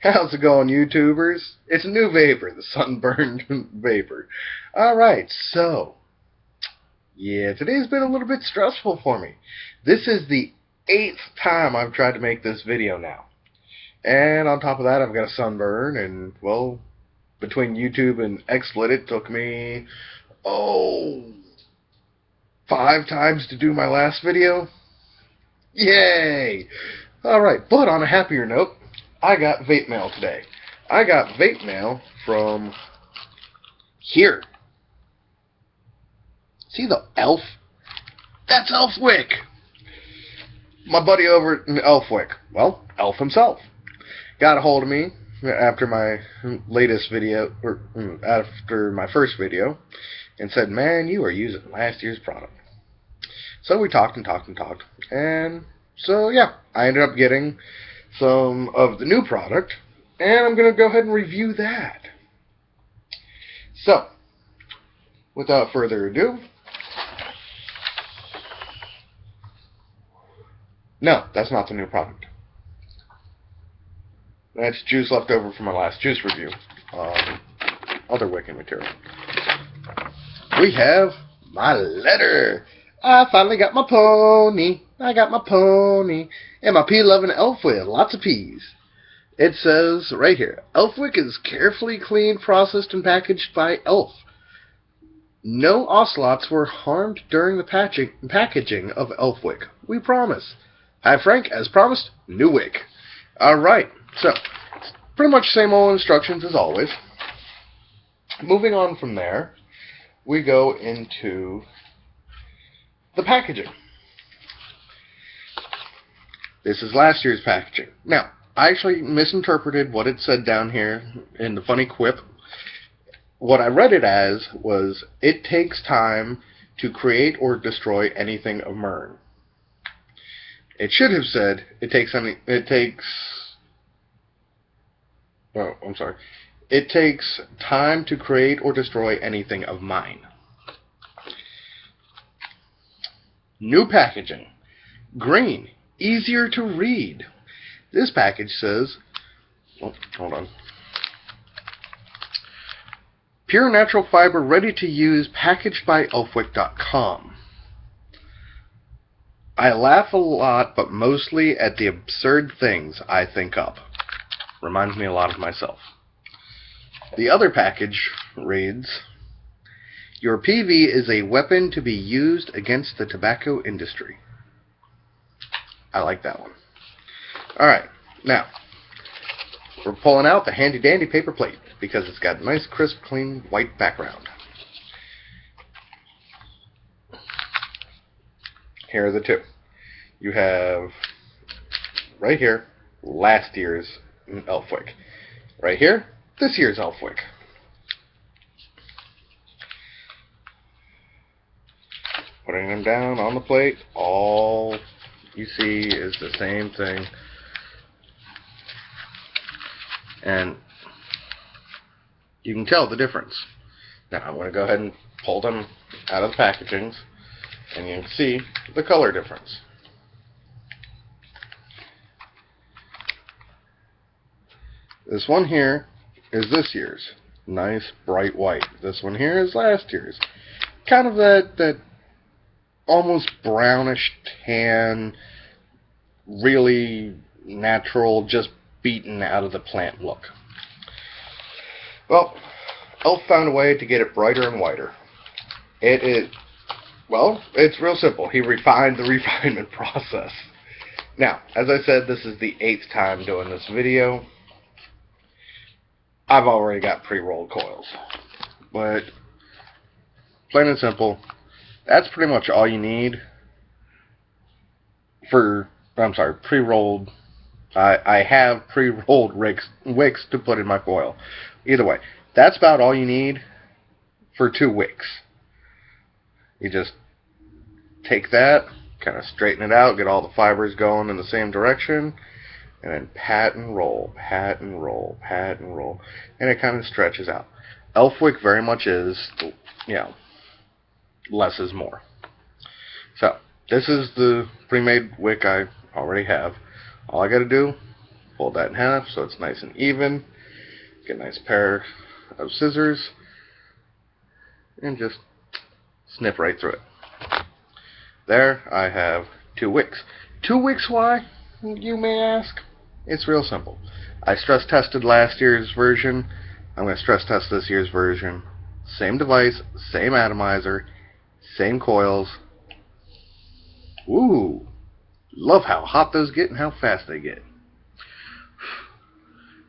How's it going, YouTubers? It's a new vapor, the sunburned vapor. Alright, so, yeah, today's been a little bit stressful for me. This is the 8th time I've tried to make this video now. And on top of that, I've got a sunburn, and, well, between YouTube and XSplit, it took me, 5 times to do my last video. Yay! Alright, but on a happier note, I got vape mail today. I got vape mail from here. See the elf? That's Elfwick! My buddy over in Elfwick. Well, Elf himself. Got a hold of me after my latest video, or after my first video, and said, man, you are using last year's product. So we talked and talked and talked, and so yeah, I ended up getting some of the new product, and I'm going to go ahead and review that. So, without further ado, no, that's not the new product. That's juice left over from my last juice review. Other wicking material. We have my letter. I finally got my pony. I got my pony. And my pea-loving elf with lots of peas. It says right here, Elfwick is carefully cleaned, processed, and packaged by Elf. No ocelots were harmed during the packaging of Elfwick. We promise. Hi, Frank. As promised, new wick. Alright, so, pretty much same old instructions as always. Moving on from there, we go into the packaging. This is last year's packaging. Now, I actually misinterpreted what it said down here in the funny quip. What I read it as was, it takes time to create or destroy anything of Mern. It should have said, it takes time to create or destroy anything of mine. New packaging. Green. Easier to read. This package says, hold on. Pure natural fiber, ready to use, packaged by Elfwick.com. I laugh a lot, but mostly at the absurd things I think up. Reminds me a lot of myself. The other package reads, your PV is a weapon to be used against the tobacco industry. I like that one. Alright, now, we're pulling out the handy-dandy paper plate because it's got a nice, crisp, clean, white background. Here are the two. You have, right here, last year's Elfwick. Right here, this year's Elfwick. Putting them down on the plate, all you see is the same thing. And you can tell the difference. Now I'm going to go ahead and pull them out of the packagings, and you can see the color difference. This one here is this year's. Nice bright white. This one here is last year's. Kind of that almost brownish tan, really natural, just beaten out of the plant look. Well, Elf found a way to get it brighter and whiter. Well, it's real simple. He refined the refinement process. Now, as I said, this is the 8th time doing this video. I've already got pre-rolled coils. But, plain and simple, that's pretty much all you need for, pre-rolled. I have pre-rolled wicks to put in my coil. Either way, that's about all you need for 2 wicks. You just take that, kind of straighten it out, get all the fibers going in the same direction, and then pat and roll, pat and roll, pat and roll, and it kind of stretches out. Elfwick very much is, less is more. So, this is the pre-made wick I already have. All I got to do Fold that in half so it's nice and even. Get a nice pair of scissors and just snip right through it. There I have 2 wicks. 2 wicks why, you may ask? It's real simple. I stress tested last year's version. I'm going to stress test this year's version. Same device, same atomizer, same coils. Ooh, love how hot those get and how fast they get.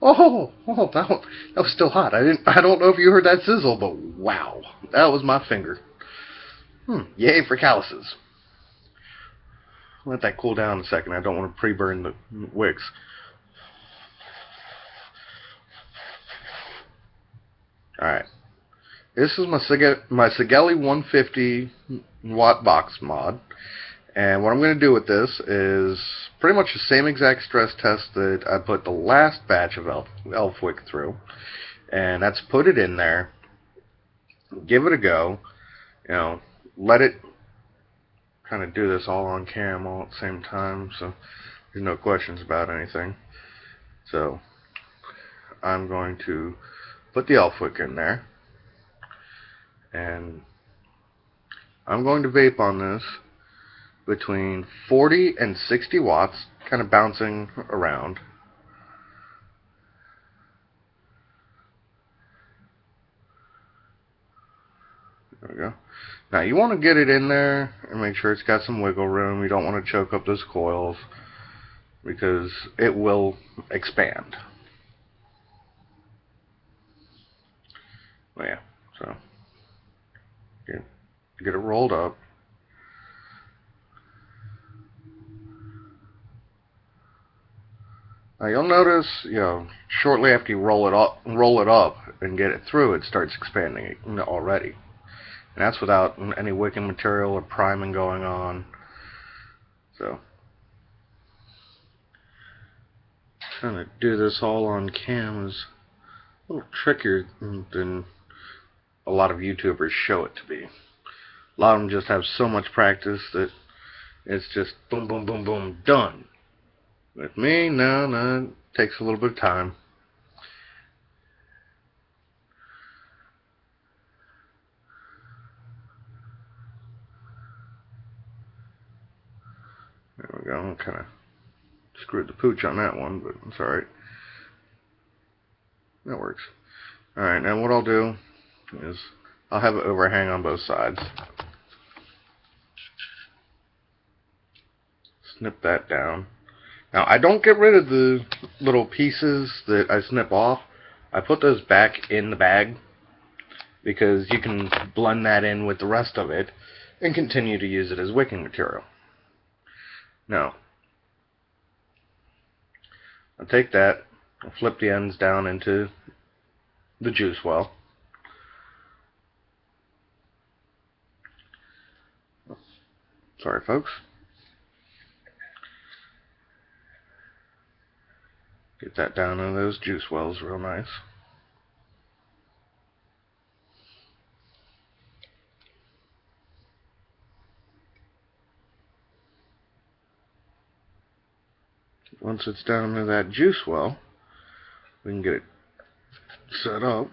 Oh, that was still hot. I don't know if you heard that sizzle, but wow, that was my finger. Yay for calluses. Let that cool down a second. I don't want to pre-burn the wicks. Alright. This is my Sigeli 150 watt box mod. And what I'm going to do with this is pretty much the same exact stress test that I put the last batch of Elfwick through. And that's put it in there, give it a go, let it kind of do this all on cam all at the same time, so there's no questions about anything. So I'm going to put the Elfwick in there, and I'm going to vape on this between 40 and 60 watts, kind of bouncing around. There we go. Now you want to get it in there and make sure it's got some wiggle room. You don't want to choke up those coils because it will expand. Well, yeah, so get it rolled up. Now you'll notice, shortly after you roll it up and get it through, it starts expanding already. And that's without any wicking material or priming going on. So, trying to do this all on cam is a little trickier than a lot of YouTubers show it to be. A lot of them just have so much practice that it's just boom, boom, boom, boom, done. With me, no, it takes a little bit of time. There we go. I kind of screwed the pooch on that one, but it's alright. That works. Alright, now what I'll do is I'll have an overhang on both sides. Snip that down. Now, I don't get rid of the little pieces that I snip off. I put those back in the bag because you can blend that in with the rest of it and continue to use it as wicking material. Now, I'll take that, I'll flip the ends down into the juice well. Sorry, folks. Get that down in those juice wells real nice. Once it's down in that juice well, we can get it set up.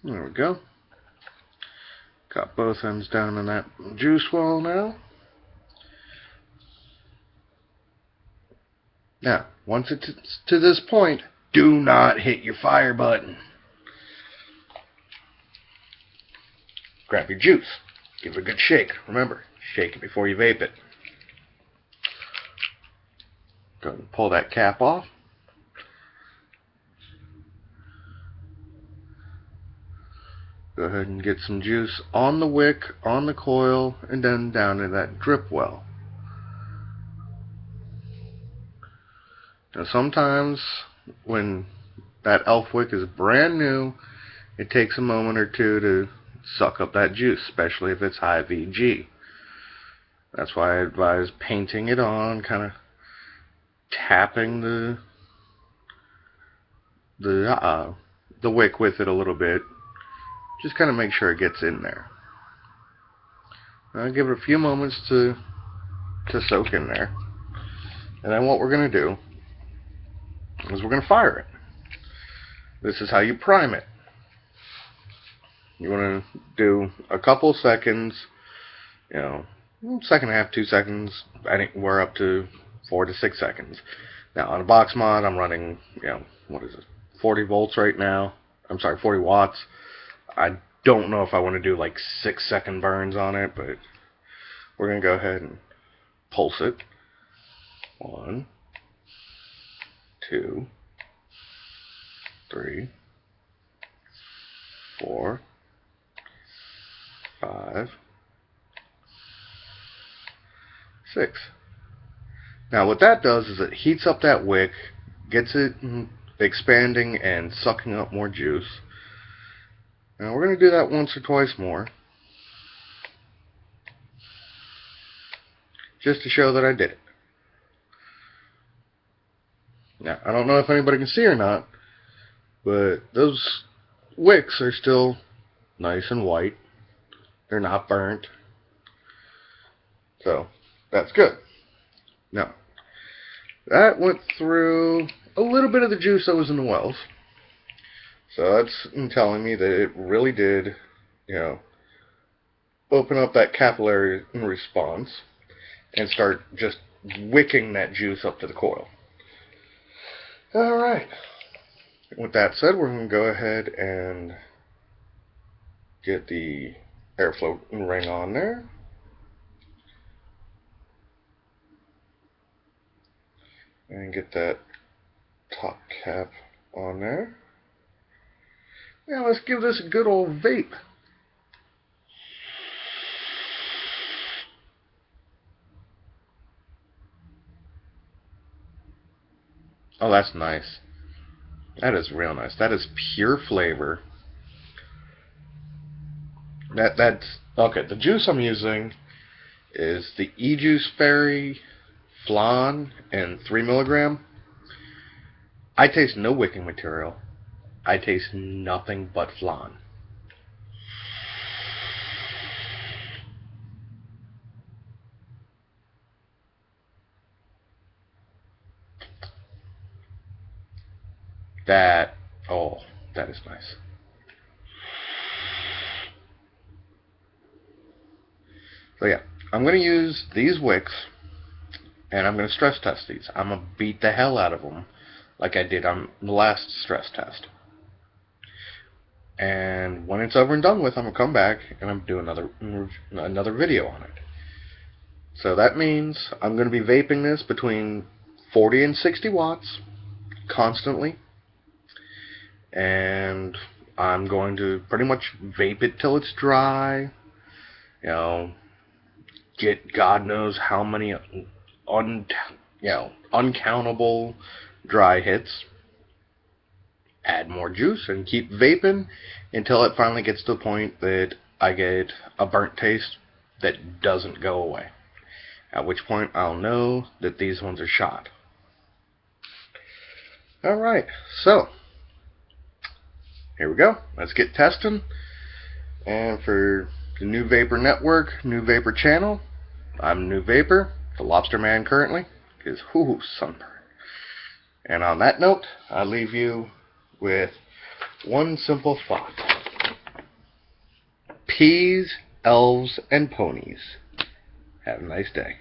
There we go. Got both ends down in that juice well now. Now, once it's to this point, do not hit your fire button. Grab your juice. Give it a good shake. Remember, shake it before you vape it. Go ahead and pull that cap off. Go ahead and get some juice on the wick, on the coil, and then down to that drip well. Now sometimes when that Elfwick is brand new, it takes a moment or two to suck up that juice, especially if it's high VG. That's why I advise painting it on, kind of tapping the wick with it a little bit. Just kind of make sure it gets in there. I'll give it a few moments to to soak in there. And then what we're going to do is we're going to fire it. This is how you prime it. You want to do a couple seconds, you know, second and a half, 2 seconds, anywhere up to 4 to 6 seconds. Now on a box mod, I'm running, you know, what is it, 40 volts right now. I'm sorry, 40 watts. I don't know if I want to do like 6-second burns on it, but we're going to go ahead and pulse it. 1, 2, 3, 4, 5, 6. Now what that does is it heats up that wick, gets it expanding and sucking up more juice. Now we're going to do that once or twice more, just to show that I did it. Now I don't know if anybody can see or not, but those wicks are still nice and white. They're not burnt. So that's good. Now that went through a little bit of the juice that was in the wells. So that's telling me that it really did, you know, open up that capillary response and start just wicking that juice up to the coil. Alright. With that said, we're going to go ahead and get the airflow ring on there. And get that top cap on there. Now let's give this a good old vape. Oh, that's nice. That is real nice. That is pure flavor. That's okay. The juice I'm using is the E-Juice Fairy Flan and 3 milligram. I taste no wicking material. I taste nothing but flan. That is nice. So yeah, I'm going to use these wicks and I'm going to stress test these. I'm going to beat the hell out of them like I did on the last stress test. And when it's over and done with, I'm going to come back and I'm going to do another video on it. So that means I'm going to be vaping this between 40 and 60 watts constantly. And I'm going to pretty much vape it till it's dry. You know, get God knows how many uncountable dry hits. Add more juice and keep vaping until it finally gets to the point that I get a burnt taste that doesn't go away. At which point I'll know that these ones are shot. Alright, so here we go. Let's get testing. And for the New Vapor Network, New Vapor channel, I'm New Vapor, the Lobster Man currently, because sunburn. And on that note, I leave you with one simple thought. Peas, elves, and ponies. Have a nice day.